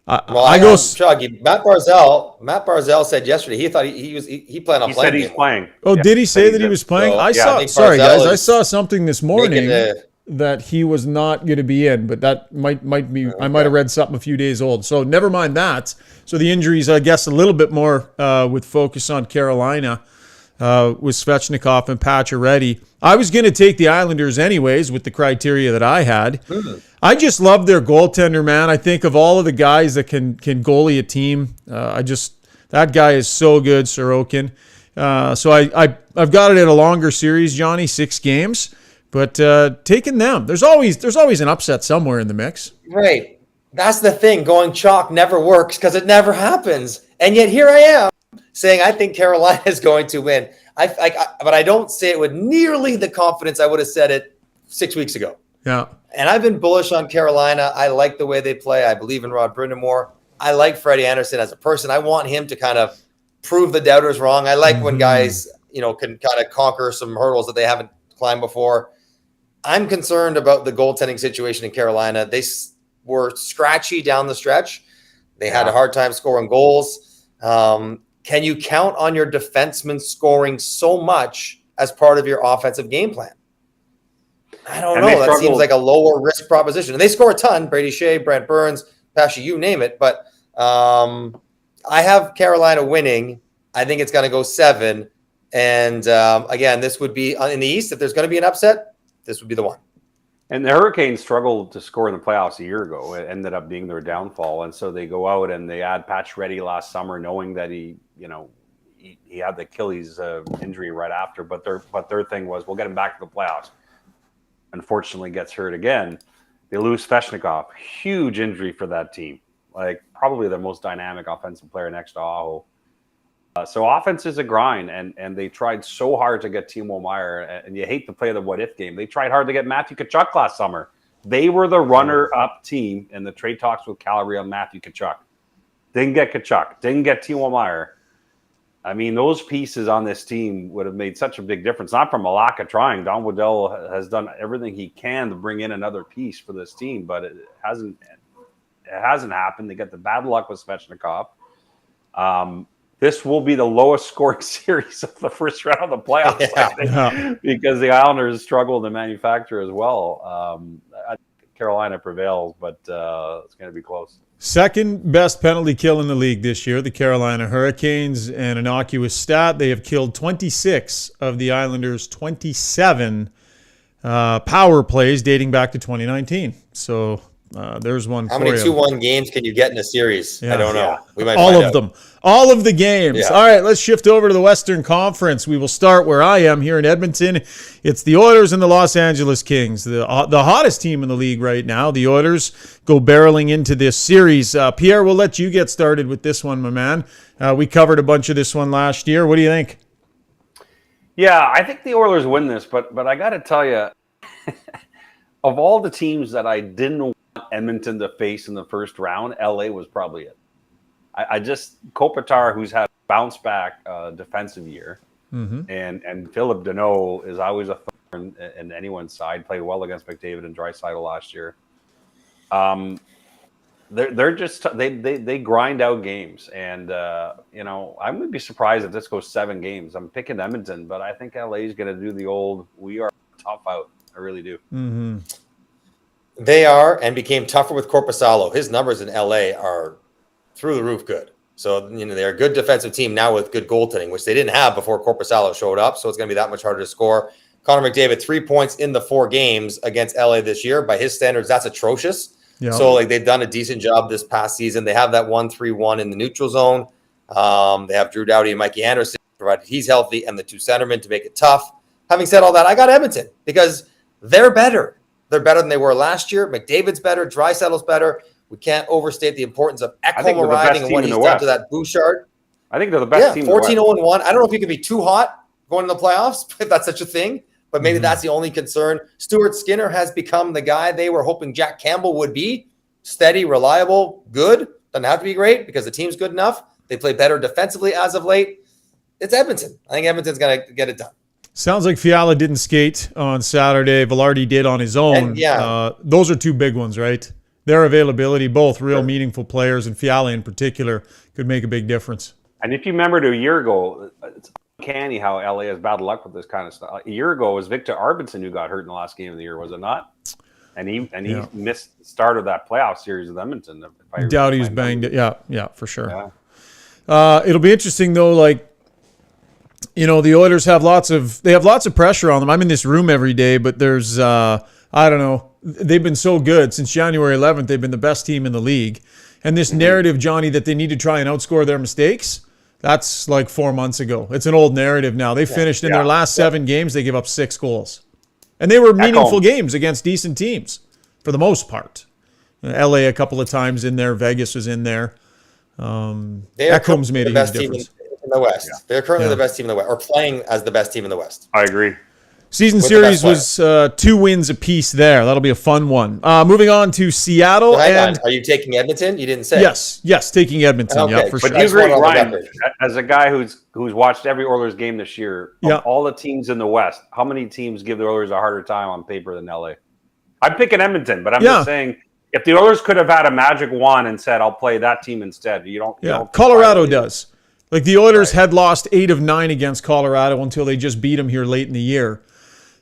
Shaggy, Matt Barzal said yesterday he thought he planned on playing. He said he's playing. Oh, did he say that he was playing? So, I saw something this morning that he was not going to be in, but that might be. Okay. I might have read something a few days old. So never mind that. So the injuries, I guess, a little bit more with focus on Carolina with Svechnikov and Pacioretty. I was going to take the Islanders anyways with the criteria that I had. I just love their goaltender, man. I think of all of the guys that can goalie a team, that guy is so good, Sorokin. So I've got it at a longer series, Johnny, 6 games. But taking them, there's always an upset somewhere in the mix. Right. That's the thing. Going chalk never works because it never happens. And yet here I am saying I think Carolina is going to win. But I don't say it with nearly the confidence I would have said it 6 weeks ago. Yeah. And I've been bullish on Carolina. I like the way they play. I believe in Rod Brindamore. I like Freddie Anderson as a person. I want him to kind of prove the doubters wrong. I like when guys, can kind of conquer some hurdles that they haven't climbed before. I'm concerned about the goaltending situation in Carolina. They were scratchy down the stretch. They had a hard time scoring goals. Can you count on your defensemen scoring so much as part of your offensive game plan? I don't know. That seems like a lower risk proposition. And they score a ton. Brady Shea, Brent Burns, Pesci, you name it. But I have Carolina winning. I think it's going to go 7. And again, this would be in the East. If there's going to be an upset, this would be the one. And the Hurricanes struggled to score in the playoffs a year ago. It ended up being their downfall. And so they go out and they add Pacioretty last summer, knowing that he he had the Achilles injury right after. But their thing was, we'll get him back to the playoffs. Unfortunately, gets hurt again. They lose Svechnikov. Huge injury for that team. Like, probably the most dynamic offensive player next to Aho. So offense is a grind, and they tried so hard to get Timo Meier, and you hate to play the what-if game. They tried hard to get Matthew Tkachuk last summer. They were the runner-up team in the trade talks with Calgary on Matthew Tkachuk. Didn't get Tkachuk. Didn't get Timo Meier. I mean, those pieces on this team would have made such a big difference. Not from a lack of trying. Don Waddell has done everything he can to bring in another piece for this team, but it hasn't happened. They got the bad luck with Svechnikov. This will be the lowest scoring series of the first round of the playoffs, I think, because the Islanders struggle to manufacture as well. I think Carolina prevails, but it's going to be close. Second best penalty kill in the league this year, the Carolina Hurricanes. An innocuous stat, they have killed 26 of the Islanders' 27 power plays dating back to 2019. So there's one How for many you. 2-1 games can you get in a series? Yeah. I don't know. We might All find of out. them. All of the games. Yeah. All right, let's shift over to the Western Conference. We will start where I am here in Edmonton. It's the Oilers and the Los Angeles Kings, the hottest team in the league right now. The Oilers go barreling into this series. Pierre, we'll let you get started with this one, my man. We covered a bunch of this one last year. What do you think? Yeah, I think the Oilers win this, but I got to tell you, of all the teams that I didn't want Edmonton to face in the first round, LA was probably it. I just Kopitar, who's had a bounce back defensive year, and Philip Deneau is always a thorn in anyone's side. Played well against McDavid and Draisaitl last year. They're just they grind out games, and I'm going to be surprised if this goes 7 games. I'm picking Edmonton, but I think LA is going to do the old we are tough out. I really do. Mm-hmm. They are, and became tougher with Korpisalo. His numbers in LA are through the roof good. So, they're a good defensive team now with good goaltending, which they didn't have before Korpisalo showed up. So it's going to be that much harder to score. Connor McDavid, 3 points in the 4 games against LA this year. By his standards, that's atrocious. Yeah. So, they've done a decent job this past season. They have that 1-3-1 in the neutral zone. They have Drew Doughty and Mikey Anderson, provided he's healthy, and the 2 centermen to make it tough. Having said all that, I got Edmonton because they're better. They're better than they were last year. McDavid's better. Draisaitl's better. We can't overstate the importance of Ekholm arriving and what he's done to that Bouchard. I think they're the best team. 14-0-1. I don't know if you can be too hot going to the playoffs, if that's such a thing, but maybe that's the only concern. Stuart Skinner has become the guy they were hoping Jack Campbell would be. Steady, reliable, good. Doesn't have to be great because the team's good enough. They play better defensively as of late. It's Edmonton. I think Edmonton's going to get it done. Sounds like Fiala didn't skate on Saturday. Velarde did on his own. And, those are 2 big ones, right? Their availability, both real meaningful players, and Fiala in particular could make a big difference. And if you remember to a year ago, it's uncanny how LA has bad luck with this kind of stuff. A year ago, it was Victor Arvidsson who got hurt in the last game of the year, was it not? And he missed the start of that playoff series with Edmonton. Doughty was banged. Yeah, for sure. Yeah. It'll be interesting though. The Oilers have lots of pressure on them. I'm in this room every day, but there's I don't know. They've been so good since January 11th. They've been the best team in the league. And this narrative, Johnny, that they need to try and outscore their mistakes, that's like 4 months ago. It's an old narrative now. They finished in their last 7 games, they give up 6 goals. And they were meaningful games against decent teams for the most part. LA a couple of times in there. Vegas was in there. Ekholm's made a huge difference. In the West. Yeah. They're currently the best team in the West, or playing as the best team in the West. I agree. Season series was 2 wins apiece there. That'll be a fun one. Moving on to Seattle. Are you taking Edmonton? You didn't say. Yes, taking Edmonton. Okay. Yeah, for sure. But you agree, Ryan, as a guy who's watched every Oilers game this year, of all the teams in the West, how many teams give the Oilers a harder time on paper than LA? I'm picking Edmonton, but I'm just saying, if the Oilers could have had a magic wand and said, I'll play that team instead, you don't Colorado does. Like the Oilers had lost 8 of 9 against Colorado until they just beat them here late in the year.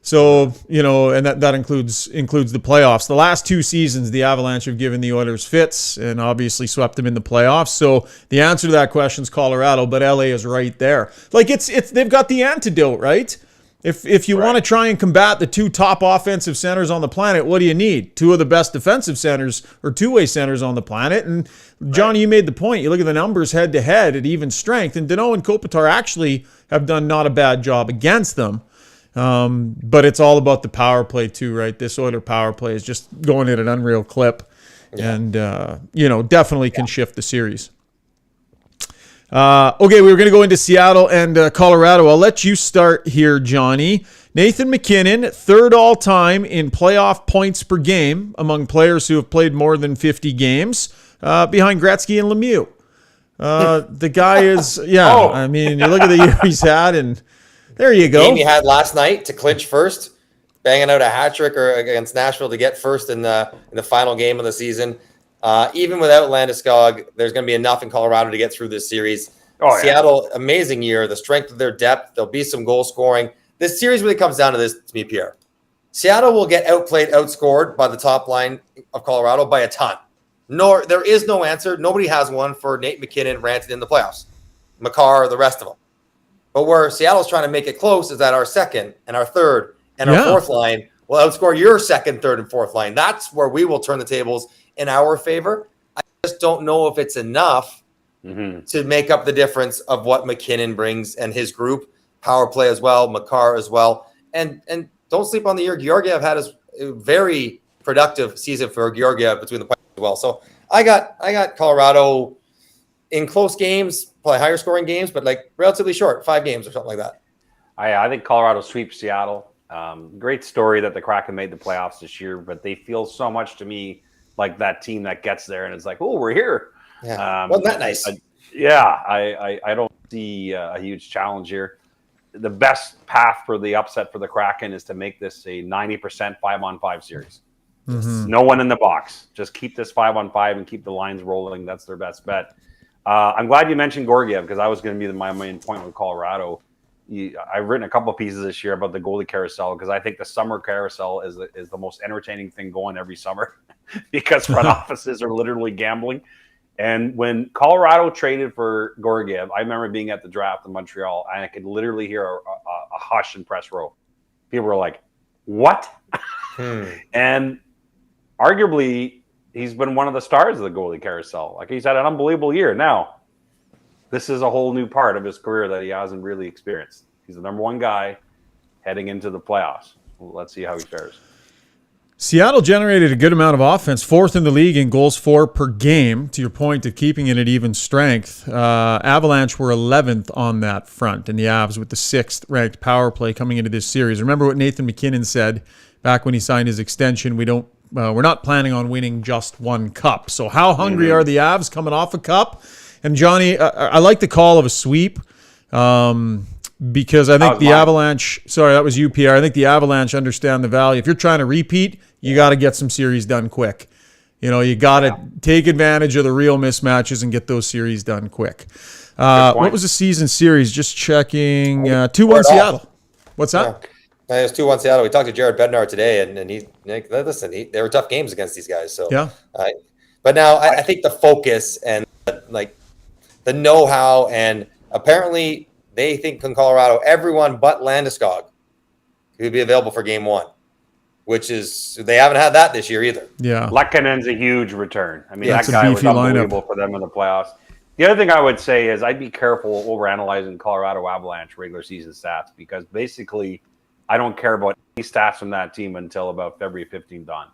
So, and that includes the playoffs. The last 2 seasons, the Avalanche have given the Oilers fits and obviously swept them in the playoffs. So the answer to that question is Colorado, but LA is right there. Like they've got the antidote, right? If you want to try and combat the two top offensive centers on the planet, what do you need? Two of the best defensive centers or two-way centers on the planet. And Johnny, you made the point. You look at the numbers head-to-head at even strength, and Danault and Kopitar actually have done not a bad job against them. But it's all about the power play too, right? This Oiler power play is just going at an unreal clip, and definitely can shift the series. Okay, we were going to go into Seattle and Colorado. I'll let you start here, Johnny. Nathan MacKinnon, third all-time in playoff points per game among players who have played more than 50 games, behind Gretzky and Lemieux. The guy is, I mean, you look at the year he's had, and there you go. Game he had last night to clinch first, banging out a hat trick against Nashville to get first in the final game of the season. Even without Landeskog, there's going to be enough in Colorado to get through this series. Seattle, amazing year. The strength of their depth. There'll be some goal scoring. This series really comes down to this, to me, Pierre. Seattle will get outplayed, outscored by the top line of Colorado by a ton. No, there is no answer. Nobody has one for Nate MacKinnon ranting in the playoffs. Makar, the rest of them. But where Seattle's trying to make it close is that our second and our third and our fourth line will outscore your second, third, and fourth line. That's where we will turn the tables in our favor. I just don't know if it's enough to make up the difference of what MacKinnon brings and his group. Power play as well, Makar as well. And don't sleep on the year Georgiev had a very productive season for Georgiev between the playoffs as well. So I got Colorado in close games, probably higher scoring games, but like relatively short, 5 games or something like that. I think Colorado sweeps Seattle. Great story that the Kraken made the playoffs this year, but they feel so much to me like that team that gets there and it's like, oh, we're here. Yeah, wasn't that nice? I don't see a huge challenge here. The best path for the upset for the Kraken is to make this a 90% 5-on-5 series. No one in the box. Just keep this 5-on-5 and keep the lines rolling. That's their best bet. I'm glad you mentioned Georgiev because I was going to be my main point with Colorado. I've written a couple of pieces this year about the goalie carousel because I think the summer carousel is the most entertaining thing going every summer because front offices are literally gambling. And when Colorado traded for Georgiev, I remember being at the draft in Montreal and I could literally hear a hush in press row. People were like, what? And arguably, he's been one of the stars of the goalie carousel. Like he's had an unbelievable year. Now, this is a whole new part of his career that he hasn't really experienced. He's the number one guy heading into the playoffs. Let's see how he fares. Seattle generated a good amount of offense, 4th in the league in goals for per game, to your point of keeping it at even strength. Avalanche were 11th on that front, and the Avs with the 6th ranked power play coming into this series. Remember what Nathan MacKinnon said back when he signed his extension, we're not planning on winning just one cup. So how hungry are the Avs coming off a cup? And Johnny, I like the call of a sweep because I think the Avalanche, sorry, that was you, Pierre. I think the Avalanche understand the value. If you're trying to repeat, you got to get some series done quick. You got to take advantage of the real mismatches and get those series done quick. What was the season series? Just checking. 2-1 Seattle. What's that? Yeah. It was 2-1 Seattle. We talked to Jared Bednar today, and they were tough games against these guys. So but now I think the focus and the know-how, and apparently they think in Colorado everyone but Landeskog could be available for game 1, which is they haven't had that this year either. Yeah, Lekkonen's a huge return. I mean, that guy was unbelievable for them in the playoffs. The other thing I would say is I'd be careful overanalyzing Colorado Avalanche regular season stats because basically I don't care about any stats from that team until about February 15th on.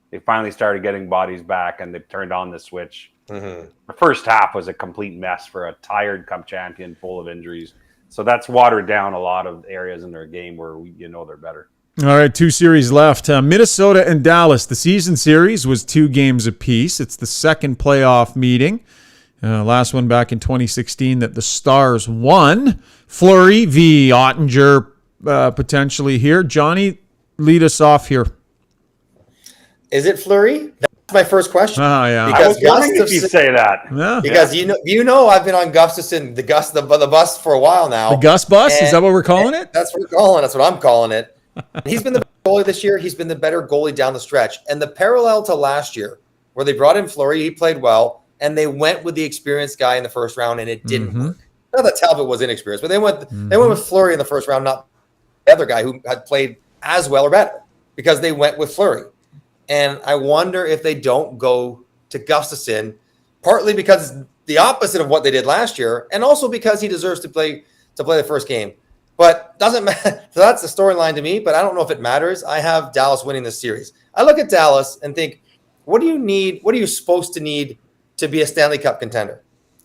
They finally started getting bodies back and they've turned on the switch. The first half was a complete mess for a tired Cup champion full of injuries. So that's watered down a lot of areas in their game where they're better. All right, 2 series left. Minnesota and Dallas. The season series was 2 games apiece. It's the second playoff meeting. Last one back in 2016 that the Stars won. Fleury v. Ottinger potentially here. Johnny, lead us off here. Is it Fleury? That's my first question. Oh, yeah. I was wondering if you'd say that. Yeah. Because I've been on Gustafson, the bus for a while now. The Gus bus? Is that what we're calling it? That's what we're calling it. That's what I'm calling it. He's been the better goalie this year. He's been the better goalie down the stretch. And the parallel to last year, where they brought in Fleury, he played well, and they went with the experienced guy in the first round, and it didn't work. Not that Talbot was inexperienced, but they went with Fleury in the first round. the other guy who had played as well or better because they went with Fleury. And I wonder if they don't go to Gustafsson, partly because it's the opposite of what they did last year, and also because he deserves to play the first game. But doesn't matter. So that's the storyline to me, but I don't know if it matters. I have Dallas winning this series. I look at Dallas and think, what do you need? What are you supposed to need to be a Stanley Cup contender?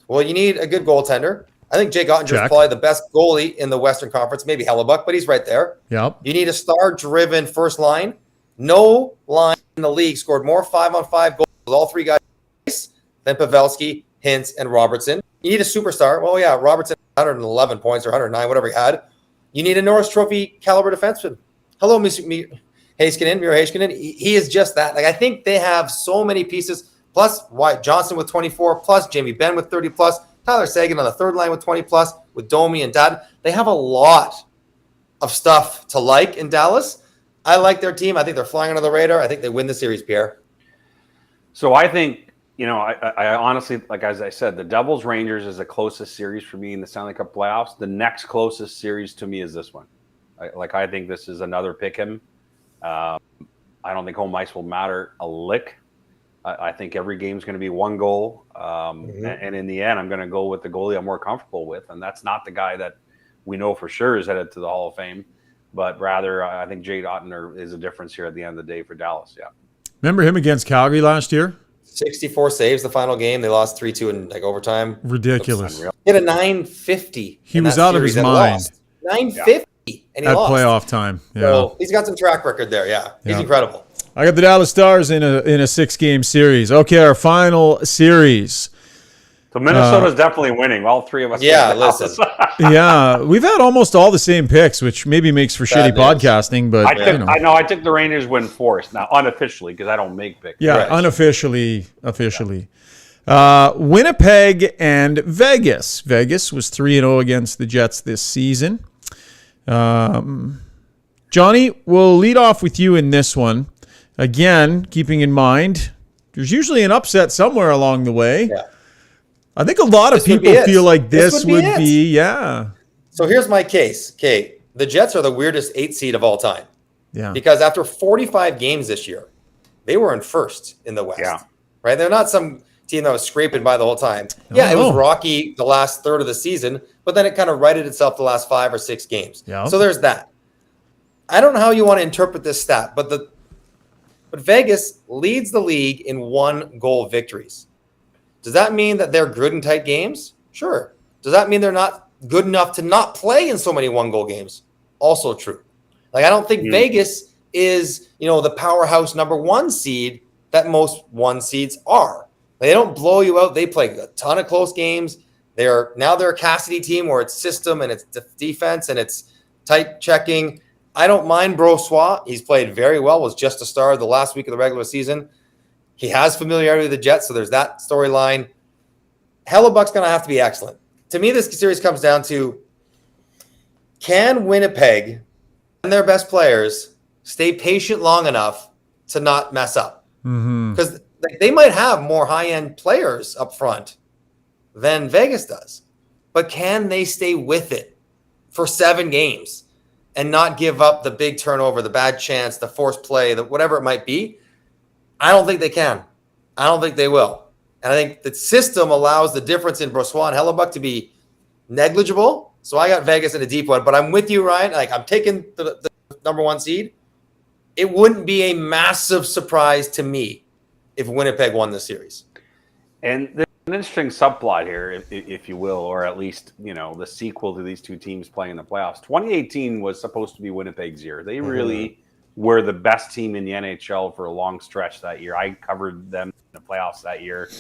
Well, you need a good goaltender. I think Jake Ottinger is probably the best goalie in the Western Conference, maybe Hellebuck, but he's right there. Yep. You need a star-driven first line. No line in the league scored more 5-on-5 goals with all three guys than Pavelski, Hintz, and Robertson. You need a superstar. Well, yeah, Robertson 111 points or 109, whatever he had. You need a Norris Trophy caliber defenseman. Hello, Miro Heiskanen. He is just that. Like, I think they have so many pieces. Plus Wyatt Johnson with 24, plus Jamie Benn with 30 plus, Tyler Seguin on the third line with 20 plus, with Domi and Dad. They have a lot of stuff to like in Dallas. I like their team. I think they're flying under the radar. I think they win the series, Pierre. So I think, I honestly, like as I said, the Devils Rangers is the closest series for me in the Stanley Cup playoffs. The next closest series to me is this one. I think this is another pick 'em. I don't think home ice will matter a lick. I think every game is going to be one goal. And in the end, I'm going to go with the goalie I'm more comfortable with. And that's not the guy that we know for sure is headed to the Hall of Fame. But rather, I think Jake Ottinger is a difference here at the end of the day for Dallas. Yeah. Remember him against Calgary last year? 64 saves the final game. They lost 3-2 in overtime. Ridiculous. He had a 950. He was out of his mind. 950, and he at lost. Playoff time. Yeah. So he's got some track record there. Yeah, he's incredible. I got the Dallas Stars in a 6-game series. Okay, our final series. So Minnesota's definitely winning. All three of us. Yeah, listen. Yeah, we've had almost all the same picks, which maybe makes for shitty podcasting. But I took the Rangers win forced now unofficially because I don't make picks. Yeah, right. Unofficially. Winnipeg and Vegas. Vegas was 3-0 against the Jets this season. Johnny, we'll lead off with you in this one. Again, keeping in mind, there's usually an upset somewhere along the way. Yeah. I think a lot of people feel like this would be. So here's my case. Okay, the Jets are the weirdest 8th seed of all time. Yeah. Because after 45 games this year, they were in first in the West. Yeah. Right? They're not some team that was scraping by the whole time. Yeah, it was rocky the last third of the season, but then it kind of righted itself the last 5 or 6 games. Yeah. So there's that. I don't know how you want to interpret this stat, but Vegas leads the league in 1-goal victories. Does that mean that they're good in tight games? Sure. Does that mean they're not good enough to not play in so many 1-goal games? Also true. Like, I don't think Vegas is, the powerhouse number 1 seed that most 1 seeds are. They don't blow you out. They play a ton of close games. They're a Cassidy team where it's system and it's defense and it's tight checking. I don't mind Brossoit. He's played very well, was just a star the last week of the regular season. He has familiarity with the Jets, so there's that storyline. Hellebuck's going to have to be excellent. To me, this series comes down to, can Winnipeg and their best players stay patient long enough to not mess up? Because they might have more high-end players up front than Vegas does. But can they stay with it for 7 games and not give up the big turnover, the bad chance, the forced play, whatever it might be? I don't think they can. I don't think they will. And I think the system allows the difference in Brossoit and Hellebuck to be negligible. So I got Vegas in a deep one. But I'm with you, Ryan. Like, I'm taking the number 1 seed. It wouldn't be a massive surprise to me if Winnipeg won the series. And there's an interesting subplot here, if you will, or at least, the sequel to these two teams playing in the playoffs. 2018 was supposed to be Winnipeg's year. They really were the best team in the NHL for a long stretch that year. I covered them in the playoffs that year.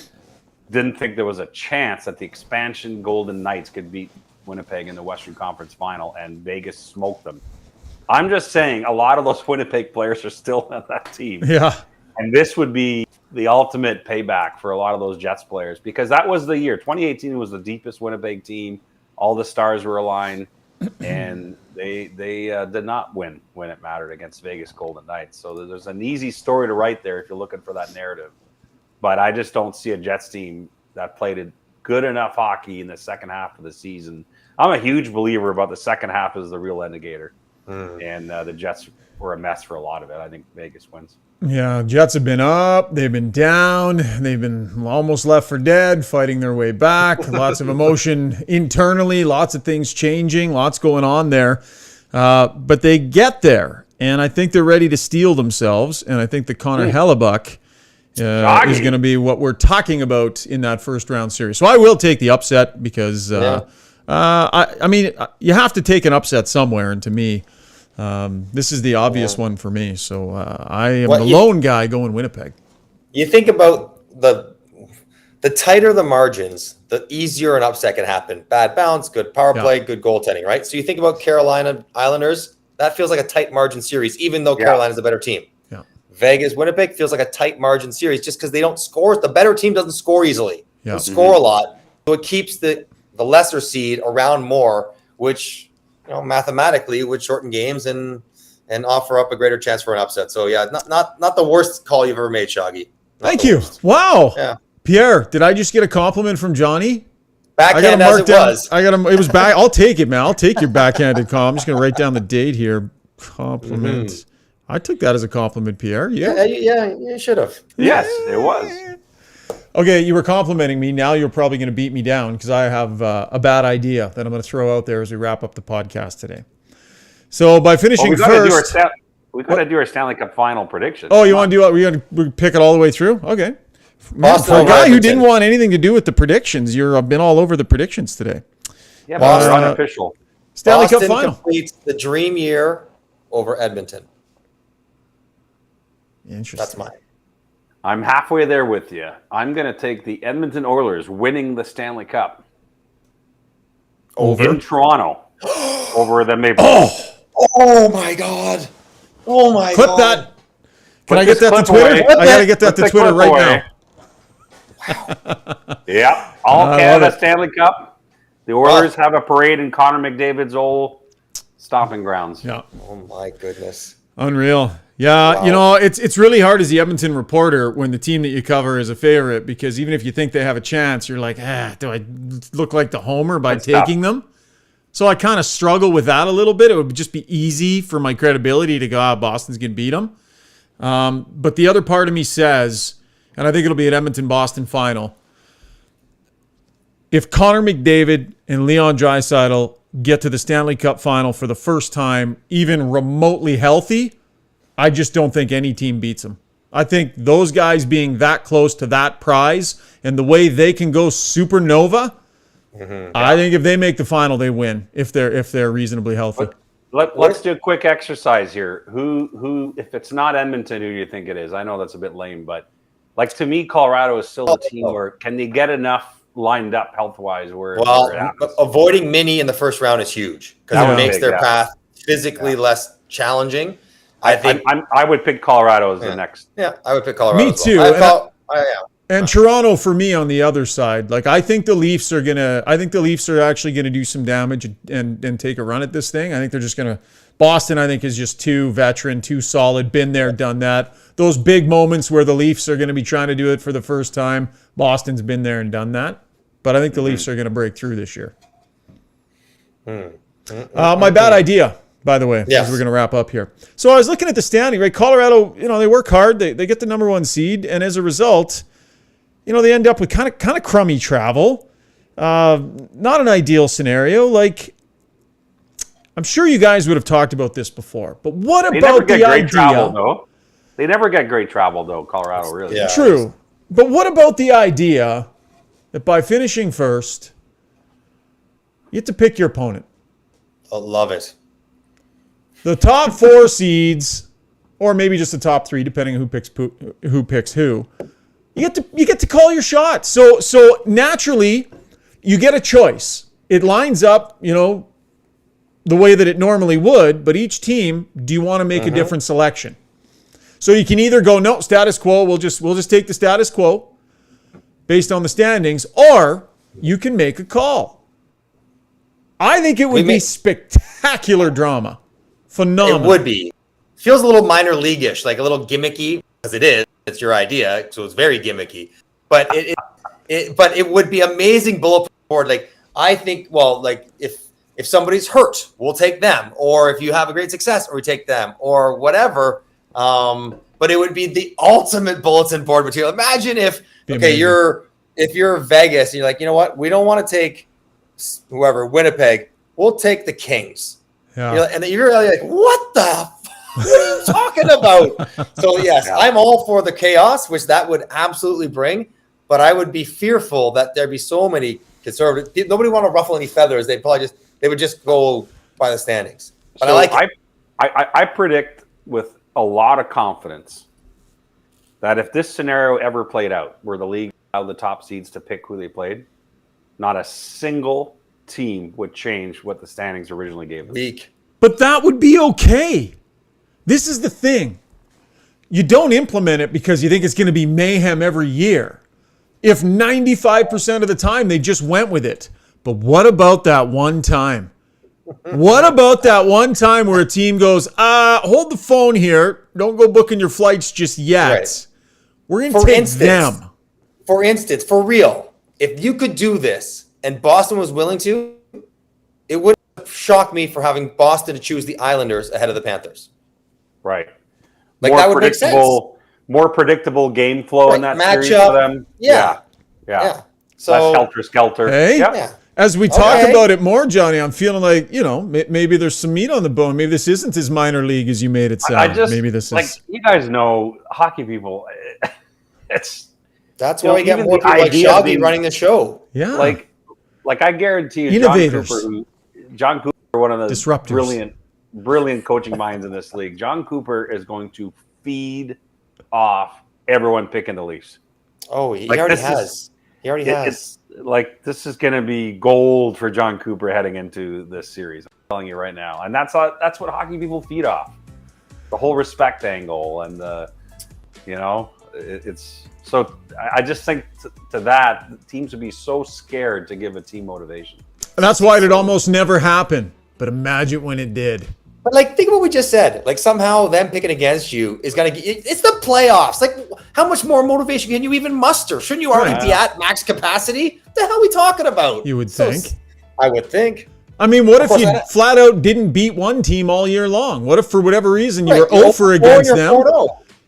Didn't think there was a chance that the expansion Golden Knights could beat Winnipeg in the Western Conference Final, and Vegas smoked them. I'm just saying a lot of those Winnipeg players are still on that team. Yeah. And this would be the ultimate payback for a lot of those Jets players, because that was the year. 2018 was the deepest Winnipeg team. All the stars were aligned, and they did not win when it mattered against Vegas Golden Knights. So there's an easy story to write there if you're looking for that narrative. But I just don't see a Jets team that played good enough hockey in the second half of the season. I'm a huge believer about the second half as the real indicator. and the Jets were a mess for a lot of it. I think Vegas wins. Yeah, Jets have been up, they've been down, they've been almost left for dead, fighting their way back. Lots of emotion internally, lots of things changing, lots going on there. But they get there, and I think they're ready to steel themselves. And I think that Connor Hellebuck is going to be what we're talking about in that first round series. So I will take the upset because, I mean, you have to take an upset somewhere. And to me, this is the obvious one for me. So I am the lone guy going Winnipeg. You think about the tighter the margins, the easier an upset can happen. Bad bounce, good power play, good goaltending, right? So you think about Carolina Islanders, that feels like a tight margin series, even though Carolina's a better team. Yeah. Vegas, Winnipeg feels like a tight margin series just because they don't score. The better team doesn't score easily. Yeah. They score a lot. So it keeps the lesser seed around more, which mathematically would shorten games and offer up a greater chance for an upset. So yeah, not the worst call you've ever made, Shaggy. Thank you. Wow. Yeah. Pierre, did I just get a compliment from Johnny? Backhand as it was. It was back. I'll take it, man. I'll take your backhanded call. I'm just going to write down the date here. Compliment. I took that as a compliment, Pierre. Yeah, you should have. Yes, it was. Okay, you were complimenting me. Now you're probably going to beat me down because I have a bad idea that I'm going to throw out there as we wrap up the podcast today. So by finishing first, we got to do our Stanley Cup final predictions. Oh, you want to do what? We're going to pick it all the way through? Okay. Man, for a guy who didn't want anything to do with the predictions, you've been all over the predictions today. Yeah, but they're unofficial. Stanley Boston Cup final completes the dream year over Edmonton. Interesting. That's mine. I'm halfway there with you. I'm going to take the Edmonton Oilers winning the Stanley Cup over in Toronto over the Maple Leafs. Oh my God! Oh my Clip God! that. Can I get that to Twitter? I got to get that to Twitter right now. Yeah, all Canada Stanley Cup. The Oilers have a parade in Connor McDavid's old stomping grounds. Yeah. Oh my goodness. Unreal. Yeah, Wow. it's really hard as the Edmonton reporter when the team that you cover is a favorite because even if you think they have a chance, you're like, do I look like the homer by taking them? So I kind of struggle with that a little bit. It would just be easy for my credibility to go, Boston's going to beat them. But the other part of me says, and I think it'll be an Edmonton-Boston final, if Connor McDavid and Leon Draisaitl get to the Stanley Cup final for the first time, even remotely healthy, I just don't think any team beats them. I think those guys being that close to that prize and the way they can go supernova, I think if they make the final, they win if they're reasonably healthy. Let's do a quick exercise here. Who if it's not Edmonton, who do you think it is? I know that's a bit lame, but like to me, Colorado is still a team where can they get enough lined up health-wise where it happens? Avoiding Mini in the first round is huge because it makes their path physically less challenging. I would pick Colorado as the next. Yeah, I would pick Colorado. Me too. And Toronto for me on the other side. Like I think the Leafs are actually gonna do some damage and take a run at this thing. I think they're just gonna. Boston, I think, is just too veteran, too solid. Been there, done that. Those big moments where the Leafs are going to be trying to do it for the first time. Boston's been there and done that. But I think the Leafs are going to break through this year. My bad idea, by the way, as we're going to wrap up here. So I was looking at the standing, right? Colorado, they work hard. They get the number one seed. And as a result, they end up with kind of crummy travel. Not an ideal scenario. Like, I'm sure you guys would have talked about this before, but what about the idea? They never get great travel, though, Colorado, really. Yeah. True. But what about the idea that by finishing first, you get to pick your opponent? I love it. The top 4 seeds, or maybe just the top 3, depending on who picks who. You get to call your shot. So naturally, you get a choice. It lines up, the way that it normally would, but each team, do you want to make a different selection? So you can either go, no, status quo, we'll just take the status quo based on the standings, or you can make a call. I think it would be spectacular drama. Phenomenal. It would be. Feels a little minor league-ish, like a little gimmicky, as it is. It's your idea, so it's very gimmicky. But it would be amazing bulletin board. Like I think, if if somebody's hurt, we'll take them. Or if you have a great success, or we take them, or whatever. But it would be the ultimate bulletin board material. Imagine if you're Vegas and you're like, you know what, we don't want to take whoever, Winnipeg, we'll take the Kings. Yeah. And then you're like, what the what are you talking about? So yes, I'm all for the chaos, which that would absolutely bring. But I would be fearful that there'd be so many conservative. Nobody want to ruffle any feathers. They would just go by the standings. But so I like it. I predict with a lot of confidence that if this scenario ever played out, where the league allowed the top seeds to pick who they played, not a single team would change what the standings originally gave them. But that would be okay. This is the thing. You don't implement it because you think it's going to be mayhem every year. If 95% of the time they just went with it. But what about that one time? What about that one time where a team goes, hold the phone here. Don't go booking your flights just yet. Right. We're going to take them. For instance, for real, if you could do this and Boston was willing to, it would shock me for having Boston to choose the Islanders ahead of the Panthers. Right. Like that would make sense. More predictable game flow in that matchup series for them. Yeah. So less helter-skelter. Hey, yeah. As we talk about it more, Johnny, I'm feeling like, maybe there's some meat on the bone. Maybe this isn't as minor league as you made it sound. Maybe this is. You guys know, hockey people, that's why we get more people like Rishaug running the show. Yeah. Like I guarantee you, innovators. John Cooper, one of the disruptors. brilliant coaching minds in this league. John Cooper is going to feed off everyone picking the Leafs. Oh, he already has. He already has. This is going to be gold for John Cooper heading into this series. I'm telling you right now, and that's what hockey people feed off. The whole respect angle, and it's so. I just think to that teams would be so scared to give a team motivation, and that's why it almost never happened. But imagine when it did. But think of what we just said. Somehow them picking against you is gonna. It's the playoffs. How much more motivation can you even muster? Shouldn't you already be at max capacity? What the hell are we talking about? You would think. I would think. I mean, what if you flat out didn't beat one team all year long? What if for whatever reason you were 0-for against them,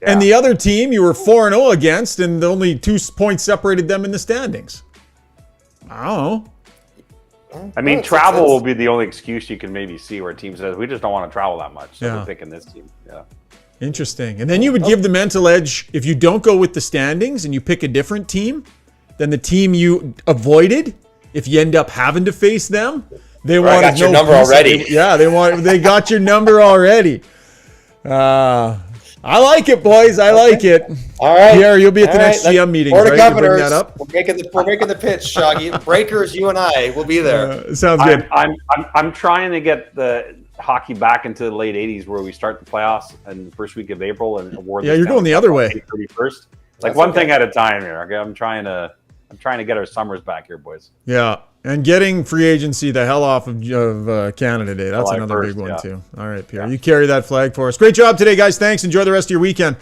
and the other team you were 4-0 against, and only 2 points separated them in the standings? I don't know. I mean, travel will be the only excuse you can maybe see where a team says, we just don't want to travel that much, so we're picking this team. Yeah. Interesting. And then you would give the mental edge, if you don't go with the standings and you pick a different team than the team you avoided, if you end up having to face them, they want got your number already. They got your number already. I like it, boys. I like it. All right. Pierre, you'll be at the next GM meeting. Board of Governors. We're making the pitch, Shoggy. Breakers, you and I will be there. Sounds good. I'm trying to get the hockey back into the late 80s where we start the playoffs in the first week of April and award. Yeah, you're going the other way. 31st. One thing at a time here. Okay, I'm trying to get our summers back here, boys. Yeah. And getting free agency the hell off of Canada Day. That's another big one, too. All right, Pierre. You carry that flag for us. Great job today, guys. Thanks. Enjoy the rest of your weekend.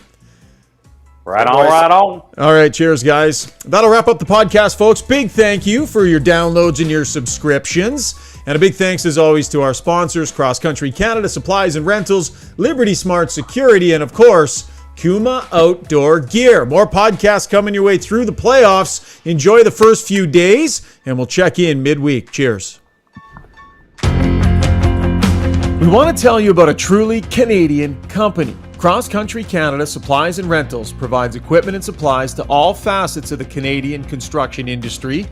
Right on. All right, cheers, guys. That'll wrap up the podcast, folks. Big thank you for your downloads and your subscriptions. And a big thanks, as always, to our sponsors, Cross Country Canada Supplies and Rentals, Liberty Smart Security, and, of course, Kuma Outdoor Gear. More podcasts coming your way through the playoffs. Enjoy the first few days, and we'll check in midweek. Cheers. We want to tell you about a truly Canadian company. Cross Country Canada Supplies and Rentals provides equipment and supplies to all facets of the Canadian construction industry.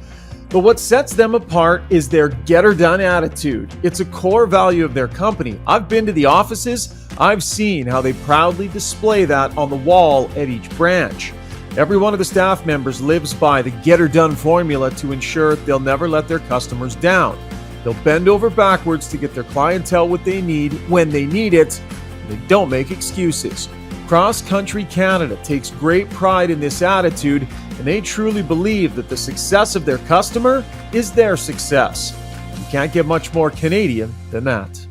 But what sets them apart is their get-her-done attitude. It's a core value of their company. I've been to the offices. I've seen how they proudly display that on the wall at each branch. Every one of the staff members lives by the get-her-done formula to ensure they'll never let their customers down. They'll bend over backwards to get their clientele what they need when they need it. They don't make excuses. Cross Country Canada takes great pride in this attitude, and they truly believe that the success of their customer is their success. You can't get much more Canadian than that.